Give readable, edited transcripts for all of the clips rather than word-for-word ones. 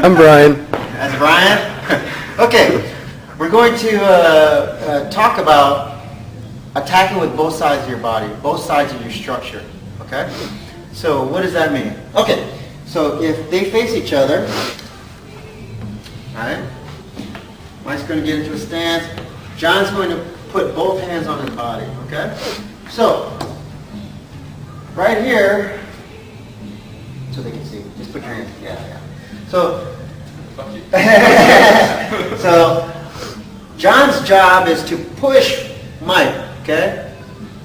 I'm Brian. That's Brian. Okay, we're going to talk about attacking with both sides of your body, both sides of your structure. Okay? So what does that mean? Okay, so if they face each other, all right, Mike's going to get into a stance. John's going to put both hands on his body. Okay? So right here, so they can see. Just put your hands. Yeah. So, so John's job is to push Mike. Okay?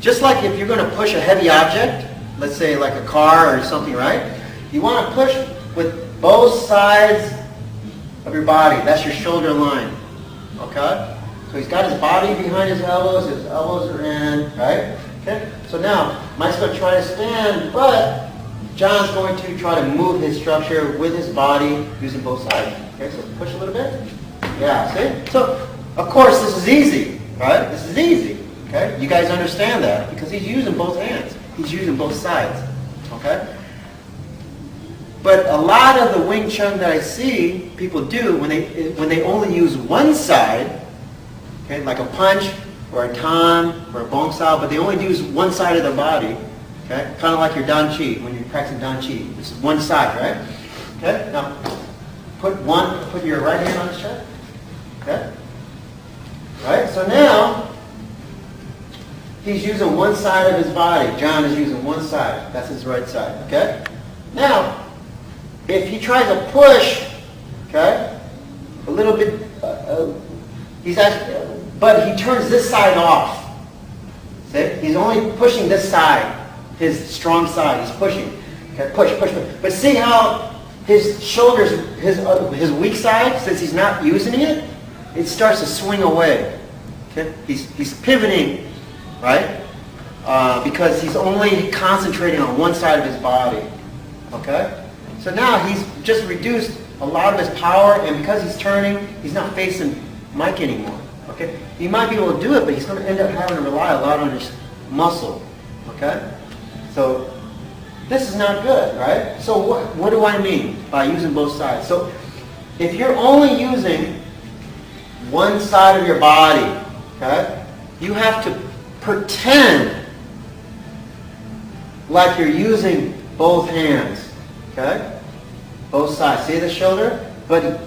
Just like if you're going to push a heavy object, let's say like a car or something, right? You want to push with both sides of your body. That's your shoulder line. Okay? So he's got his body behind his elbows are in, right? Okay? So now, Mike's going to try to stand, but John's going to try to move his structure with his body using both sides. Okay, so push a little bit. Yeah, see? So, of course, this is easy, right? This is easy, okay? You guys understand that because he's using both hands. He's using both sides, okay? But a lot of the Wing Chun that I see people do when they only use one side, okay, like a punch or a tan or a bong sao, but they only use one side of their body, okay? Kind of like your Dan Chi, when you're practicing Dan Chi. This is one side, right? Okay, now put your right hand on his chest, okay? Right, so now he's using one side of his body. John is using one side. That's his right side, okay? Now, if he tries to push, okay, a little bit, but he turns this side off. See? He's only pushing this side, his strong side. He's pushing. Okay, push. But see how his shoulders, his weak side, since he's not using it, it starts to swing away. Okay? He's pivoting, right? Because he's only concentrating on one side of his body. Okay? So now he's just reduced a lot of his power, and because he's turning, he's not facing Mike anymore. Okay? He might be able to do it, but he's going to end up having to rely a lot on his muscle. Okay? So this is not good, right? So what do I mean by using both sides? So if you're only using one side of your body, okay, you have to pretend like you're using both hands, okay? Both sides. See the shoulder? But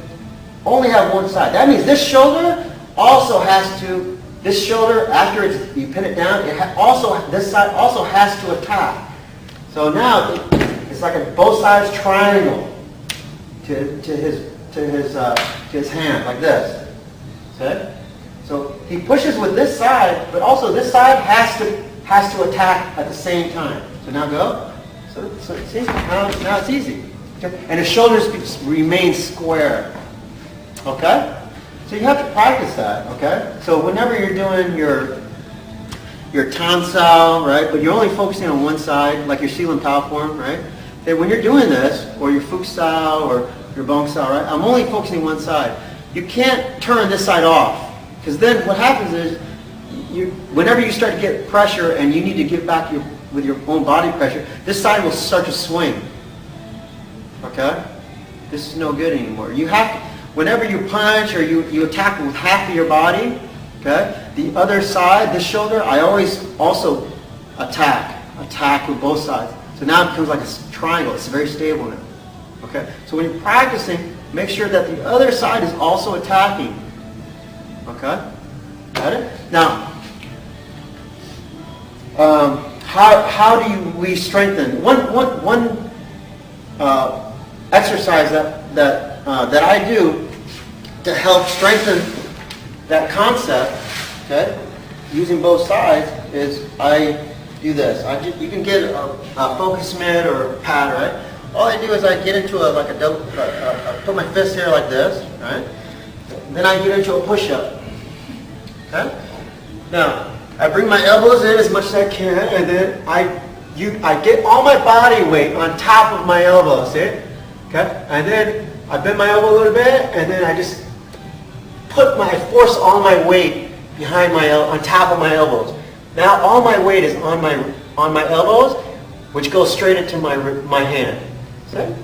only have one side. That means this shoulder also has to, this shoulder, after you pin it down, this side also has to attack. So now it's like a both sides triangle to his hand, like this. See? So he pushes with this side, but also this side has to attack at the same time. So now go. So see, now it's easy. Okay? And his shoulders remain square. Okay? So you have to practice that, okay? So whenever you're doing your tan sao, right, but you're only focusing on one side, like your Silan Pao form, right? Then when you're doing this, or your Fuc sao, or your Bong sao, right, I'm only focusing one side. You can't turn this side off, because then what happens is, whenever you start to get pressure and you need to give back with your own body pressure, this side will start to swing. Okay? This is no good anymore. You have to, whenever you punch or you attack with half of your body, okay, the other side, this shoulder, I always also attack with both sides. So now it becomes like a triangle. It's very stable now. Okay? So when you're practicing, make sure that the other side is also attacking. Okay? Got it? Now, how do we strengthen? One exercise that I do to help strengthen that concept, okay, using both sides, is I do this. You can get a focus mitt or a pad, right? All I do is I get into I put my fist here like this, right? Then I get into a push-up. Okay? Now, I bring my elbows in as much as I can, and then I get all my body weight on top of my elbows, see? Okay? And then I bend my elbow a little bit, and then I just force all my weight behind on top of my elbows. Now all my weight is on my elbows, which goes straight into my hand. See?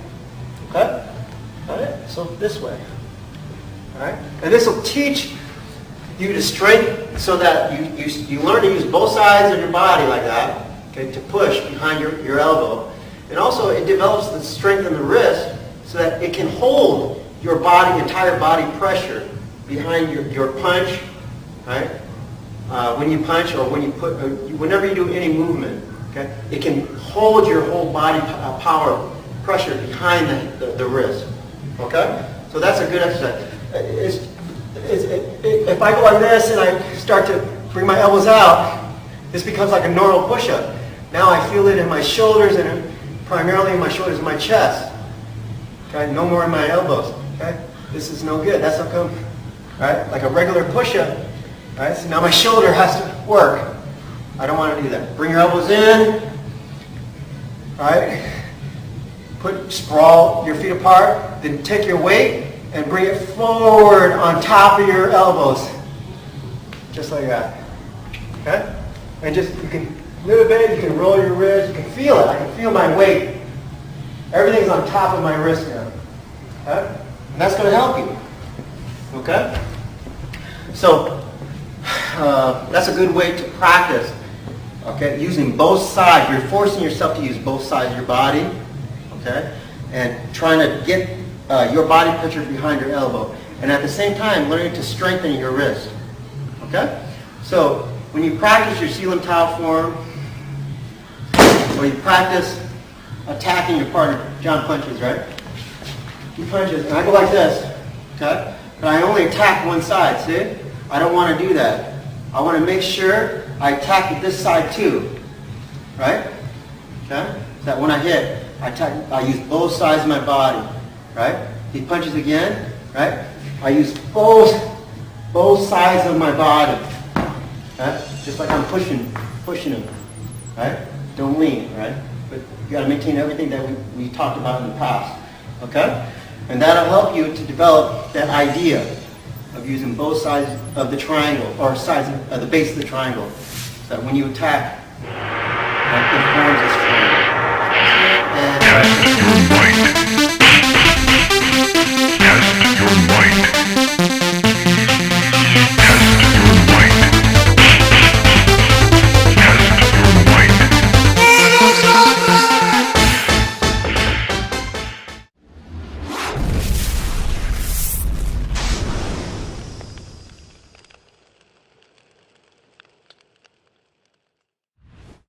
Okay? Got it? So this way. All right? And this will teach you to strengthen so that you learn to use both sides of your body like that, okay, to push behind your elbow. And also it develops the strength in the wrist so that it can hold your body, entire body pressure behind your punch, right? When you punch or when you put, whenever you do any movement, okay, it can hold your whole body power pressure behind the wrist, okay? So that's a good exercise. If I go like this and I start to bring my elbows out, this becomes like a normal push-up. Now I feel it in my shoulders and primarily in my shoulders and my chest. Okay, no more in my elbows. Okay, this is no good. That's how come, right? Like a regular push-up. Right. So now my shoulder has to work. I don't want to do that. Bring your elbows in. All right. Sprawl your feet apart. Then take your weight and bring it forward on top of your elbows, just like that. Okay. And just you can a little bit. You can roll your wrist. You can feel it. I can feel my weight. Everything's on top of my wrist now. Okay? And that's going to help you. Okay? So, that's a good way to practice. Okay? Using both sides. You're forcing yourself to use both sides of your body. Okay? And trying to get your body pressure behind your elbow. And at the same time, learning to strengthen your wrist. Okay? So, when you practice your Sealam Tao form, or you practice attacking your partner, John punches, right? He punches, and I go like this, okay? But I only attack one side, see? I don't want to do that. I want to make sure I attack this side too, right? Okay? So that when I hit, I use both sides of my body, right? He punches again, right? I use both sides of my body, right? Just like I'm pushing him, right? Don't lean, right? But you got to maintain everything that we talked about in the past, okay? And that'll help you to develop that idea of using both sides of the triangle, or sides of the base of the triangle, so that when you attack, it forms this triangle. And